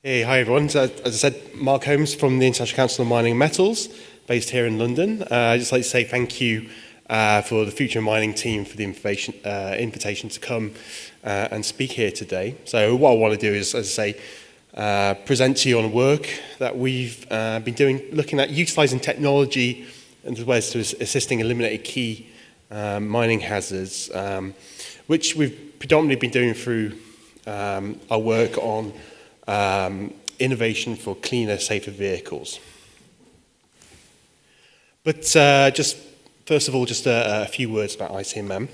Hey, hi everyone. So, as I said, Mark Holmes from the International Council of Mining and Metals, based here in London. I'd just like to say thank you for the Future Mining team for the invitation to come and speak here today. So what I want to do is, as I say, present to you on work that we've been doing, looking at utilising technology and ways to assisting eliminating key mining hazards, which we've predominantly been doing through our work on innovation for cleaner, safer vehicles. But just first of all, just a few words about ICMM.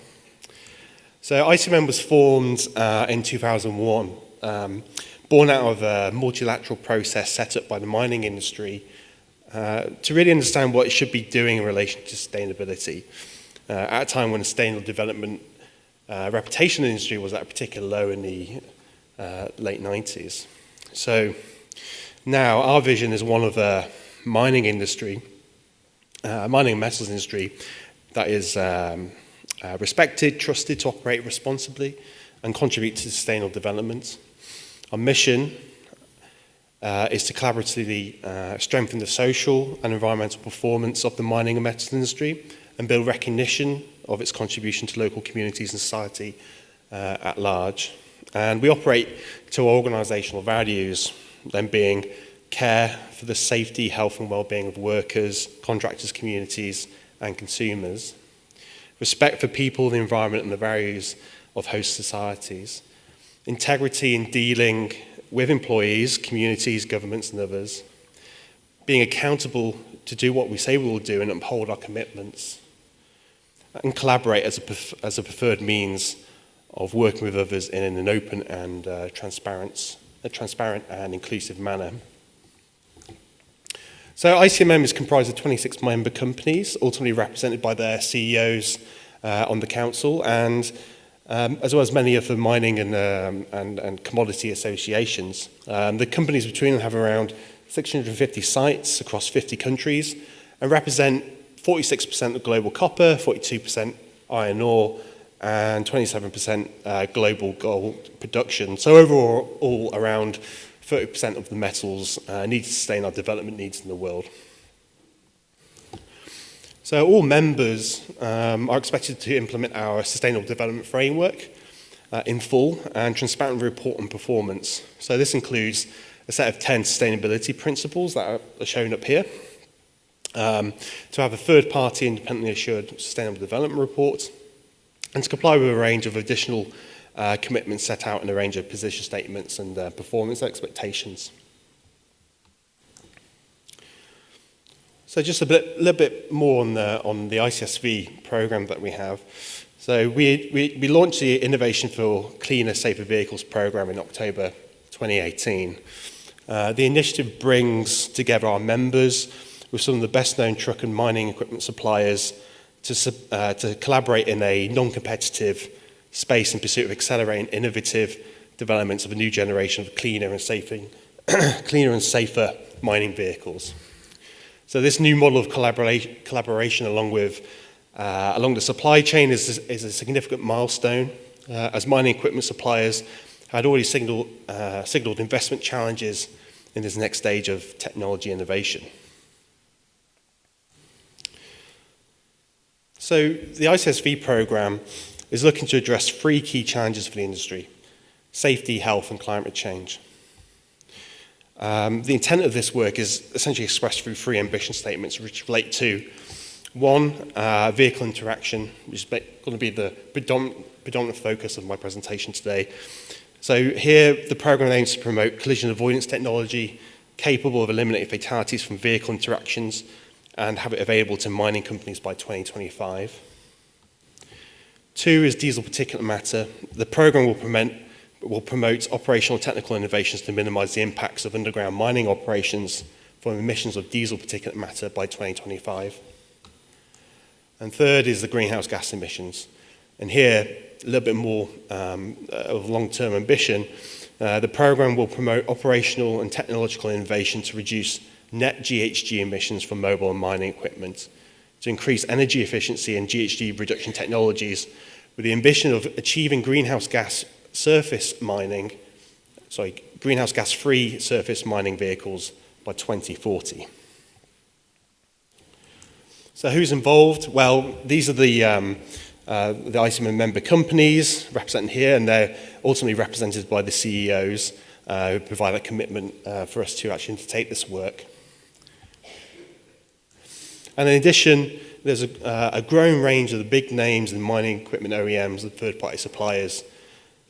So ICMM was formed in 2001, born out of a multilateral process set up by the mining industry to really understand what it should be doing in relation to sustainability. At a time when the sustainable development reputation in the industry was at a particular low in the late 90s. So now our vision is one of a mining industry, mining and metals industry that is respected, trusted to operate responsibly and contribute to sustainable development. Our mission is to collaboratively strengthen the social and environmental performance of the mining and metals industry and build recognition of its contribution to local communities and society at large. And we operate to our organisational values, them being care for the safety, health and well-being of workers, contractors, communities and consumers, respect for people, the environment and the values of host societies, integrity in dealing with employees, communities, governments and others, being accountable to do what we say we will do and uphold our commitments, and collaborate as a preferred means of working with others in an open and transparent and inclusive manner. So ICMM is comprised of 26 member companies, ultimately represented by their CEOs on the council, and as well as many of the mining and commodity associations. The companies between them have around 650 sites across 50 countries and represent 46% of global copper, 42% iron ore, and 27% global gold production. So overall, around 30% of the metals need to sustain our development needs in the world. So all members are expected to implement our sustainable development framework in full and transparently report on performance. So this includes a set of 10 sustainability principles that are shown up here. To have a third-party independently assured sustainable development report, and to comply with a range of additional commitments set out in a range of position statements and performance expectations. So just a little bit more on the ICSV program that we have. So we launched the Innovation for Cleaner, Safer Vehicles program in October 2018. The initiative brings together our members with some of the best-known truck and mining equipment suppliers to collaborate in a non-competitive space in pursuit of accelerating innovative developments of a new generation of cleaner and safer mining vehicles. So this new model of collaboration along the supply chain is a significant milestone, as mining equipment suppliers had already signaled investment challenges in this next stage of technology innovation. So the ICSV program is looking to address three key challenges for the industry: safety, health and climate change. The intent of this work is essentially expressed through three ambition statements which relate to: one, vehicle interaction, which is going to be the predominant focus of my presentation today. So here the program aims to promote collision avoidance technology capable of eliminating fatalities from vehicle interactions and have it available to mining companies by 2025. Two is diesel particulate matter. The program will promote operational and technical innovations to minimize the impacts of underground mining operations from emissions of diesel particulate matter by 2025. And third is the greenhouse gas emissions. And here, a little bit more of long-term ambition. The program will promote operational and technological innovation to reduce net GHG emissions from mobile and mining equipment, to increase energy efficiency and GHG reduction technologies with the ambition of achieving greenhouse gas surface mining greenhouse gas-free surface mining vehicles by 2040. So who's involved? Well, these are the ICMM member companies represented here, and they're ultimately represented by the CEOs who provide that commitment for us to actually undertake this work. And in addition, there's a growing range of the big names in mining equipment OEMs and third-party suppliers,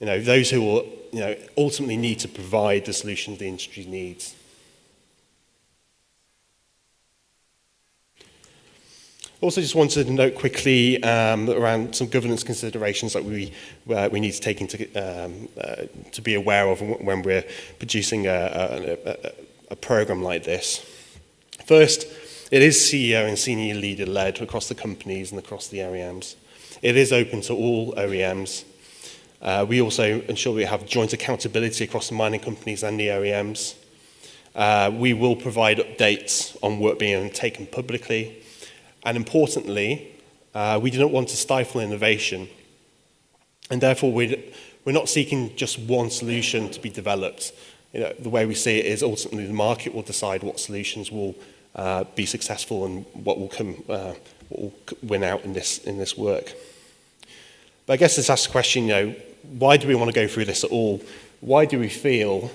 those who will ultimately need to provide the solutions the industry needs. Also, just wanted to note quickly around some governance considerations that we need to take into to be aware of when we're producing a program like this. First, it is CEO and senior leader led across the companies and across the OEMs. It is open to all OEMs. We also ensure we have joint accountability across the mining companies and the OEMs. We will provide updates on work being undertaken publicly. And importantly, we do not want to stifle innovation. And therefore, we're not seeking just one solution to be developed. The way we see it is ultimately the market will decide what solutions will be successful and what will win out in this work. But I guess this asks the question, why do we want to go through this at all? Why do we feel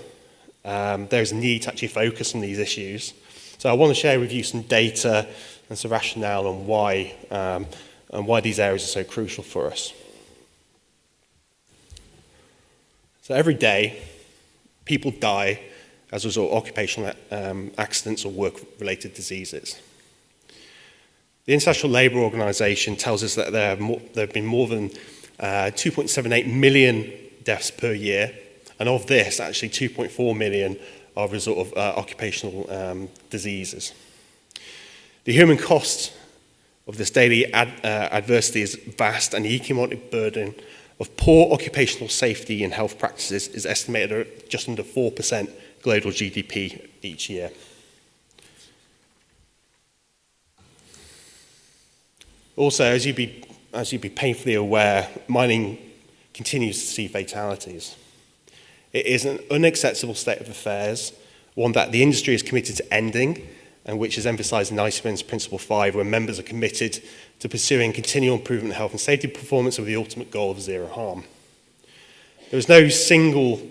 there's a need to actually focus on these issues? So I want to share with you some data and some rationale on why these areas are so crucial for us. So every day, people die as a result of occupational accidents or work-related diseases. The International Labour Organization tells us that there have been more than 2.78 million deaths per year, and of this, actually 2.4 million are a result of occupational diseases. The human cost of this daily adversity is vast, and the economic burden of poor occupational safety and health practices is estimated at just under 4% global GDP each year. Also, as you'd be painfully aware, mining continues to see fatalities. It is an unacceptable state of affairs, one that the industry is committed to ending, and which is emphasised in ICMM's Principle 5, where members are committed to pursuing continual improvement in health and safety performance with the ultimate goal of zero harm. There is no single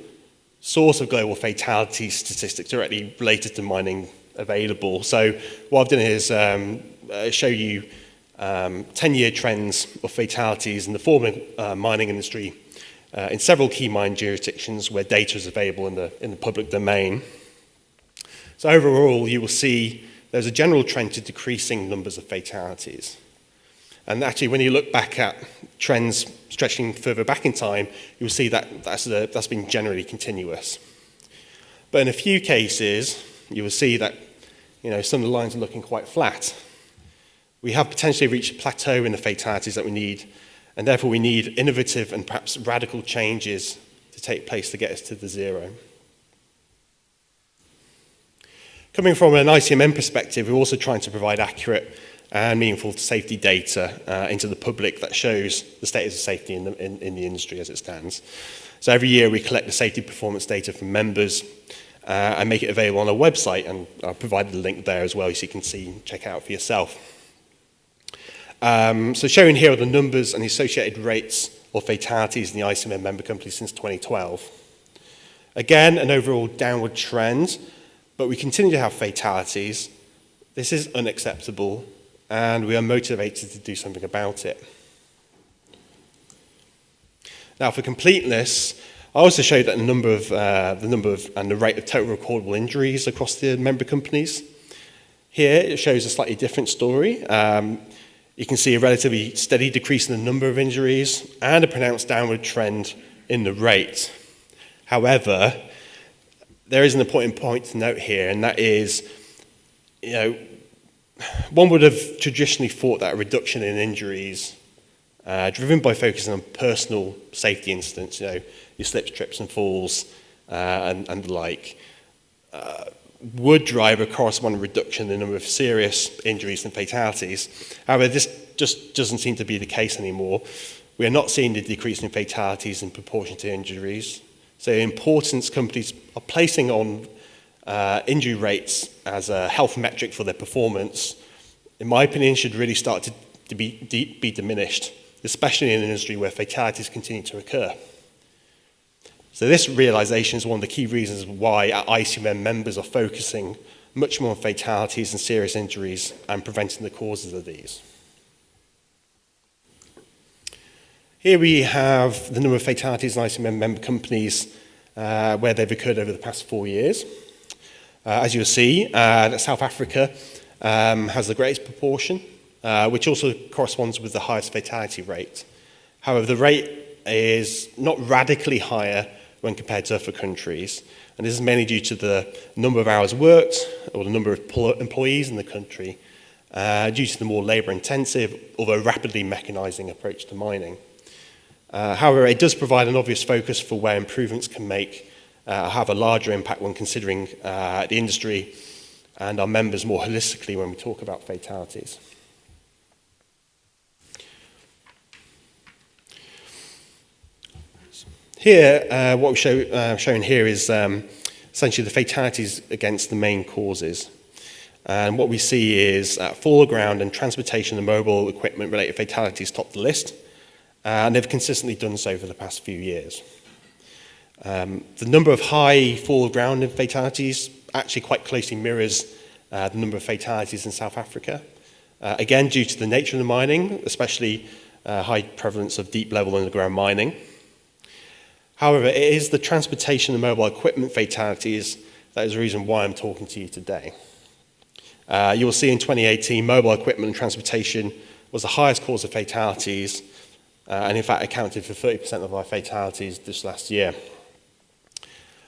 source of global fatality statistics directly related to mining available. So what I've done is show you 10-year trends of fatalities in the former mining industry in several key mine jurisdictions where data is available in the public domain. So overall, you will see there's a general trend to decreasing numbers of fatalities. And actually, when you look back at trends stretching further back in time, you'll see that that's been generally continuous. But in a few cases, you will see that some of the lines are looking quite flat. We have potentially reached a plateau in the fatalities that we need, and therefore we need innovative and perhaps radical changes to take place to get us to the zero. Coming from an ICMM perspective, we're also trying to provide accurate and meaningful safety data into the public that shows the status of safety in the industry as it stands. So every year we collect the safety performance data from members and make it available on our website, and I'll provide the link there as well so you can check it out for yourself. So showing here are the numbers and the associated rates of fatalities in the ICMM member companies since 2012. Again, an overall downward trend, but we continue to have fatalities. This is unacceptable, and we are motivated to do something about it. Now, for completeness, I also showed that the number of and the rate of total recordable injuries across the member companies. Here, it shows a slightly different story. You can see a relatively steady decrease in the number of injuries and a pronounced downward trend in the rate. However, there is an important point to note here, and that is, one would have traditionally thought that a reduction in injuries, driven by focusing on personal safety incidents, your slips, trips and falls, and the like, would drive a corresponding reduction in the number of serious injuries and fatalities. However, this just doesn't seem to be the case anymore. We are not seeing the decrease in fatalities in proportion to injuries. So the importance companies are placing on injury rates as a health metric for their performance, in my opinion, should really start to be diminished, especially in an industry where fatalities continue to occur. So this realization is one of the key reasons why our ICMM members are focusing much more on fatalities and serious injuries and preventing the causes of these. Here we have the number of fatalities in ICMM member companies where they've occurred over the past 4 years. As you'll see, South Africa has the greatest proportion, which also corresponds with the highest fatality rate. However, the rate is not radically higher when compared to other countries, and this is mainly due to the number of hours worked or the number of employees in the country, due to the more labour-intensive, although rapidly mechanising approach to mining. However, it does provide an obvious focus for where improvements can have a larger impact when considering the industry and our members more holistically when we talk about fatalities. Here, what we're showing here is essentially the fatalities against the main causes. And what we see is fall of ground and transportation and mobile equipment related fatalities top the list. And they've consistently done so for the past few years. The number of high fall of ground and fatalities actually quite closely mirrors the number of fatalities in South Africa. Again, due to the nature of the mining, especially high prevalence of deep level underground mining. However, it is the transportation and mobile equipment fatalities that is the reason why I'm talking to you today. You will see in 2018, mobile equipment and transportation was the highest cause of fatalities, and in fact accounted for 30% of our fatalities this last year.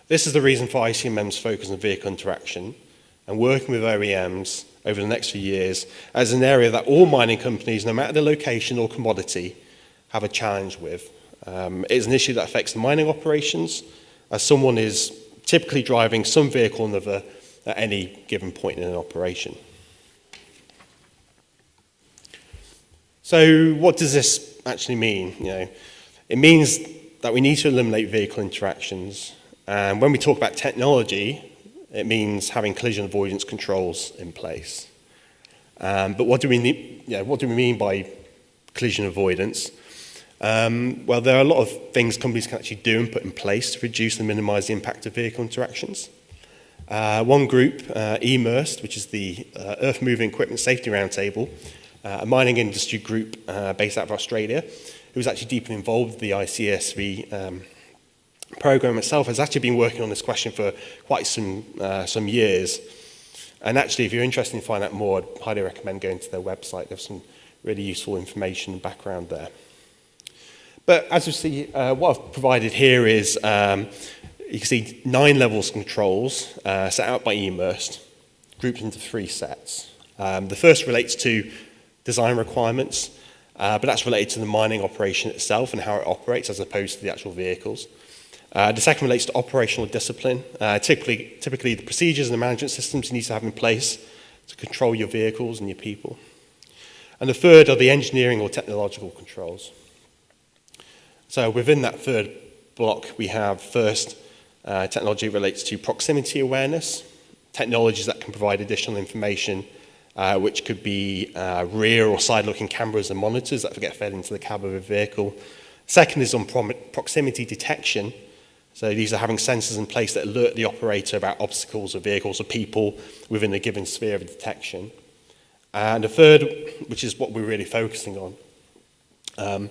This is the reason for ICMM's focus on vehicle interaction and working with OEMs over the next few years as an area that all mining companies, no matter the location or commodity, have a challenge with. It is an issue that affects the mining operations, as someone is typically driving some vehicle or another at any given point in an operation. So what does this actually mean? It means that we need to eliminate vehicle interactions. And when we talk about technology, it means having collision avoidance controls in place. But what do we mean by collision avoidance? Well, there are a lot of things companies can actually do and put in place to reduce and minimize the impact of vehicle interactions. One group, eMERST, which is the Earth Moving Equipment Safety Roundtable, a mining industry group based out of Australia, who was actually deeply involved with the ICSV program itself, has actually been working on this question for quite some years. And actually, if you're interested in finding out more, I'd highly recommend going to their website. There's some really useful information and background there. But as you see, what I've provided here is, you can see 9 levels of controls set out by eMERST, grouped into 3 sets. The first relates to design requirements, but that's related to the mining operation itself and how it operates as opposed to the actual vehicles. The second relates to operational discipline, typically the procedures and the management systems you need to have in place to control your vehicles and your people. And the third are the engineering or technological controls. So within that third block, we have first technology relates to proximity awareness, technologies that can provide additional information, which could be rear or side-looking cameras and monitors that get fed into the cab of a vehicle. Second is on proximity detection. So these are having sensors in place that alert the operator about obstacles or vehicles or people within a given sphere of detection. And the third, which is what we're really focusing on,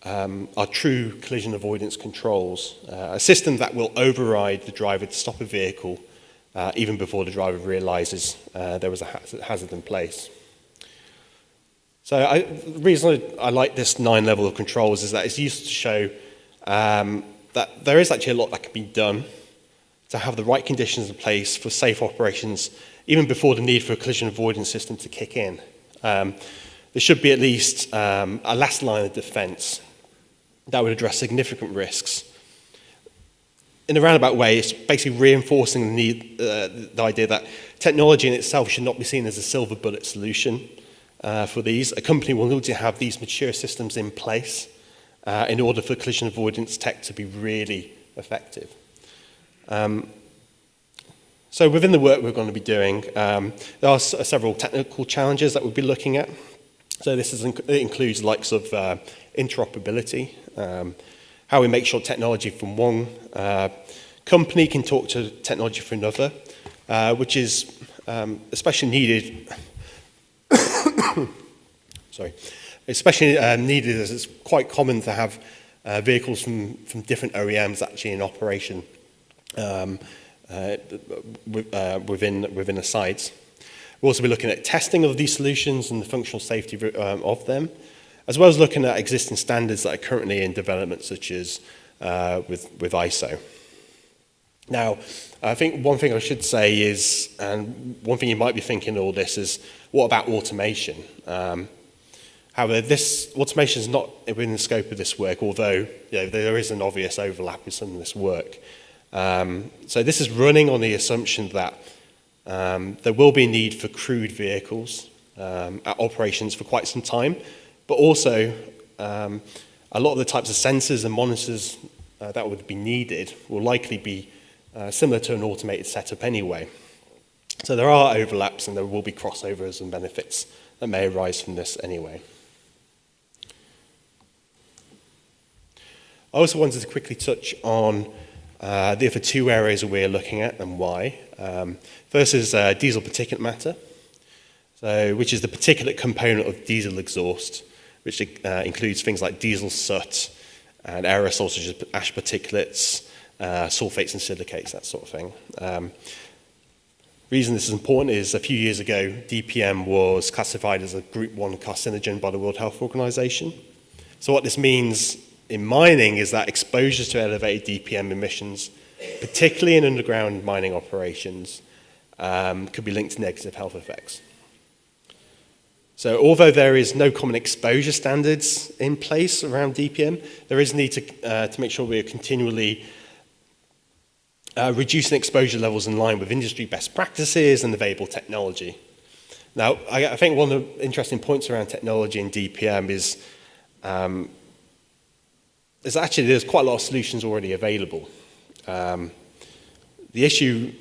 are true collision avoidance controls, a system that will override the driver to stop a vehicle even before the driver realizes there was a hazard in place. So the reason I like this 9 level of controls is that it's used to show that there is actually a lot that can be done to have the right conditions in place for safe operations even before the need for a collision avoidance system to kick in. There should be at least a last line of defense that would address significant risks. In a roundabout way, it's basically reinforcing the idea that technology in itself should not be seen as a silver bullet solution for these. A company will need to have these mature systems in place in order for collision avoidance tech to be really effective. So within the work we're going to be doing, there are several technical challenges that we'll be looking at. So this it includes the likes of interoperability, how we make sure technology from one company can talk to technology from another, which is especially needed. Especially needed as it's quite common to have vehicles from different OEMs actually in operation within a site. We'll also be looking at testing of these solutions and the functional safety of them, as well as looking at existing standards that are currently in development, such as with ISO. Now, I think one thing I should say is, and one thing you might be thinking in all this is, what about automation? However, this automation is not within the scope of this work, although there is an obvious overlap with some of this work. So this is running on the assumption that there will be a need for crewed vehicles at operations for quite some time, but also a lot of the types of sensors and monitors that would be needed will likely be similar to an automated setup anyway. So there are overlaps and there will be crossovers and benefits that may arise from this anyway. I also wanted to quickly touch on the other two areas we're looking at and why. First is diesel particulate matter, which is the particulate component of diesel exhaust, which includes things like diesel soot and aerosols such as ash particulates, sulfates and silicates, that sort of thing. Reason this is important is a few years ago, DPM was classified as a Group 1 carcinogen by the World Health Organization. So what this means in mining is that exposures to elevated DPM emissions, particularly in underground mining operations, could be linked to negative health effects. So although there is no common exposure standards in place around DPM, there is a need to make sure we are continually reducing exposure levels in line with industry best practices and available technology. Now, I think one of the interesting points around technology in DPM is actually there's quite a lot of solutions already available. The issue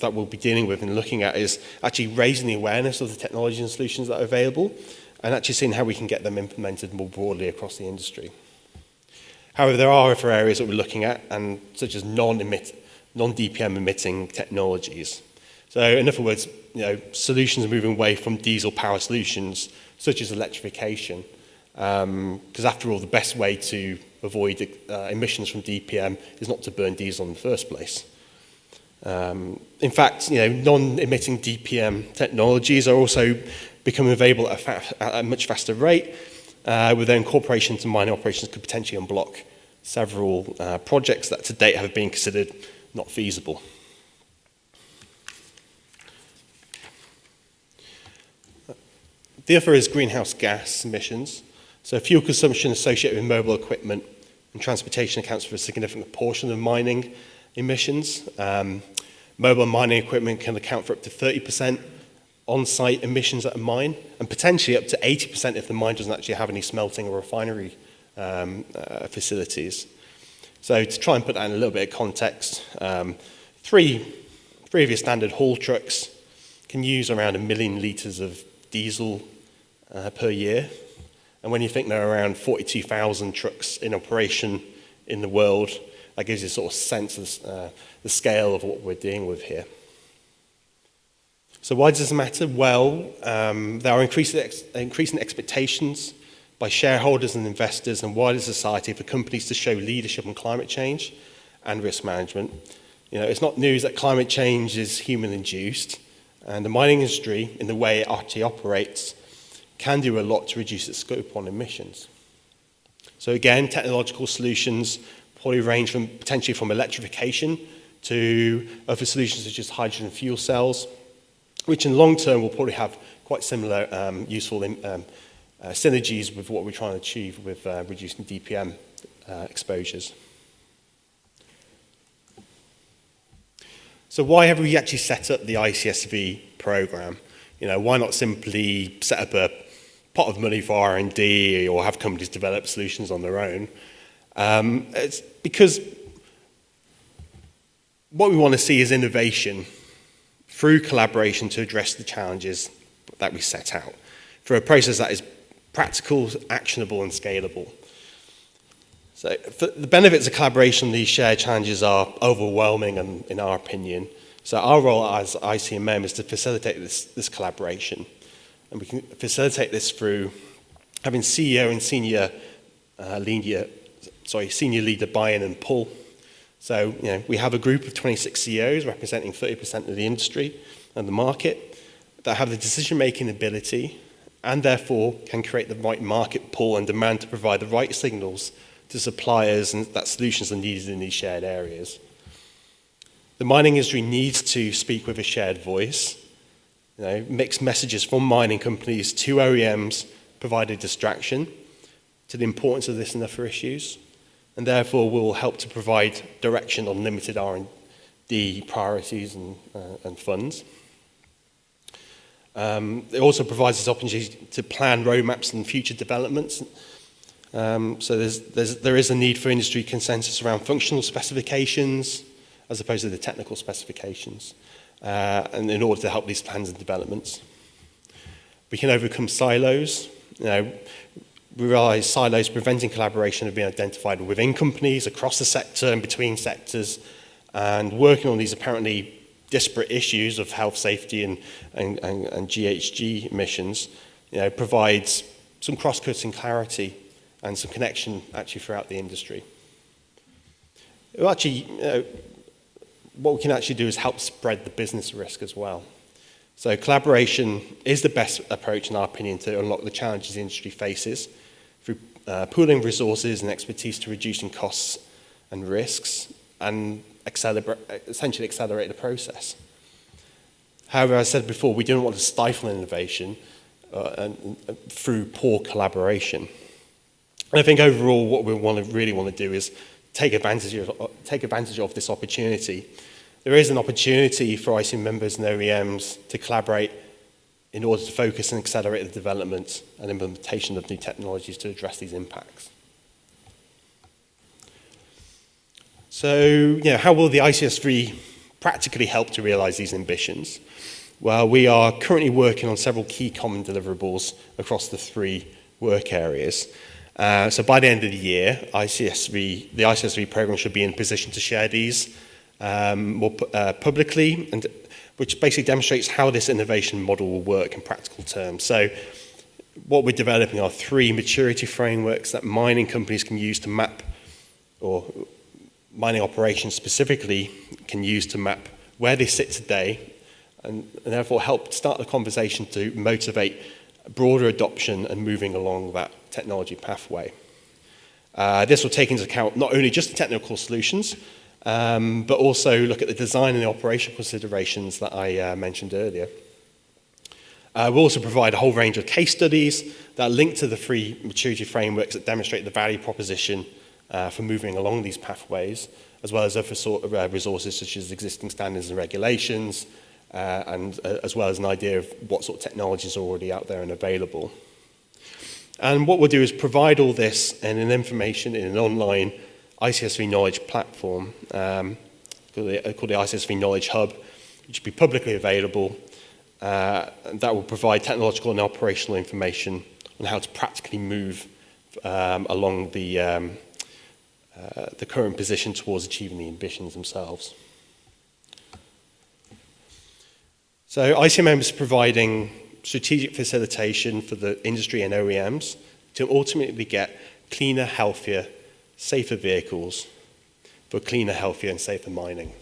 that we'll be dealing with and looking at is actually raising the awareness of the technologies and solutions that are available and actually seeing how we can get them implemented more broadly across the industry. However, there are other areas that we're looking at, and such as non-DPM emitting technologies. So in other words, solutions are moving away from diesel power solutions such as electrification, because after all, the best way to avoid emissions from DPM is not to burn diesel in the first place. In fact, non-emitting DPM technologies are also becoming available at a much faster rate, with their incorporation into mining operations could potentially unblock several projects that to date have been considered not feasible. The other is greenhouse gas emissions. So fuel consumption associated with mobile equipment and transportation accounts for a significant portion of mining emissions. Mobile mining equipment can account for up to 30% on-site emissions at a mine, and potentially up to 80% if the mine doesn't actually have any smelting or refinery facilities. So to try and put that in a little bit of context, three of your standard haul trucks can use around 1 million litres of diesel per year. And when you think there are around 42,000 trucks in operation in the world, that gives you a sort of sense of the scale of what we're dealing with here. So why does this matter? Well, there are increasing expectations by shareholders and investors and wider society for companies to show leadership on climate change and risk management. It's not news that climate change is human-induced, and the mining industry, in the way it actually operates, can do a lot to reduce its scope on emissions. So again, technological solutions probably range from potentially from electrification to other solutions such as hydrogen fuel cells, which in long term will probably have quite similar useful synergies with what we're trying to achieve with reducing DPM exposures. So why have we actually set up the ICSV program? Why not simply set up a pot of money for R&D or have companies develop solutions on their own? It's because what we want to see is innovation through collaboration to address the challenges that we set out, for a process that is practical, actionable, and scalable. So for the benefits of collaboration, these shared challenges are overwhelming, and in our opinion. So our role as ICMM is to facilitate this collaboration. And we can facilitate this through having CEO and senior leader buy-in and pull. So we have a group of 26 CEOs representing 30% of the industry and the market that have the decision-making ability and therefore can create the right market pull and demand to provide the right signals to suppliers and that solutions are needed in these shared areas. The mining industry needs to speak with a shared voice. Mixed messages from mining companies to OEMs provide a distraction to the importance of this and other issues, and therefore will help to provide direction on limited R&D priorities and funds. It also provides us opportunity to plan roadmaps and future developments. So there is a need for industry consensus around functional specifications as opposed to the technical specifications, and in order to help these plans and developments. We can overcome silos. We realize silos preventing collaboration have been identified within companies, across the sector and between sectors, and working on these apparently disparate issues of health, safety and GHG emissions provides some cross-cutting clarity and some connection actually throughout the industry. What we can actually do is help spread the business risk as well. So collaboration is the best approach, in our opinion, to unlock the challenges the industry faces through pooling resources and expertise to reducing costs and risks and essentially accelerate the process. However, as I said before, we don't want to stifle innovation through poor collaboration. And I think overall what we really want to do is take advantage of this opportunity. There is an opportunity for ICMM members and OEMs to collaborate in order to focus and accelerate the development and implementation of new technologies to address these impacts. So, how will the ICSV practically help to realize these ambitions? Well, we are currently working on several key common deliverables across the 3 work areas. So by the end of the year, the ICSV program should be in a position to share these more publicly, and which basically demonstrates how this innovation model will work in practical terms. So what we're developing are 3 maturity frameworks that mining companies can use to map, or mining operations specifically can use to map where they sit today, and therefore help start the conversation to motivate broader adoption and moving along that technology pathway. This will take into account not only just the technical solutions, but also look at the design and the operational considerations that I mentioned earlier. We'll also provide a whole range of case studies that link to the 3 maturity frameworks that demonstrate the value proposition for moving along these pathways, as well as other sort of resources such as existing standards and regulations, and as well as an idea of what sort of technologies are already out there and available. And what we'll do is provide all this and an information in an online ICSV knowledge platform called the ICSV Knowledge Hub, which will be publicly available. That will provide technological and operational information on how to practically move along the current position towards achieving the ambitions themselves. So ICMM is providing strategic facilitation for the industry and OEMs to ultimately get cleaner, healthier, safer vehicles for cleaner, healthier and safer mining.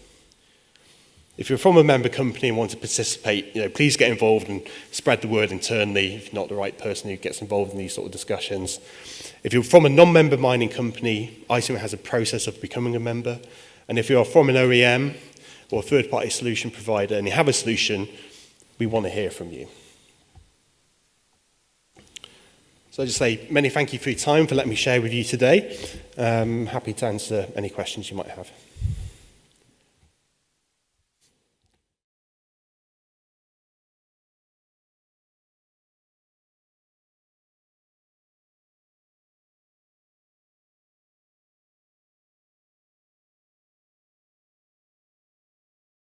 If you're from a member company and want to participate, please get involved and spread the word internally if you're not the right person who gets involved in these sort of discussions. If you're from a non-member mining company, ICMM has a process of becoming a member. And if you're from an OEM or a third-party solution provider and you have a solution, we want to hear from you. So I just say many thank you for your time, for letting me share with you today. I'm happy to answer any questions you might have.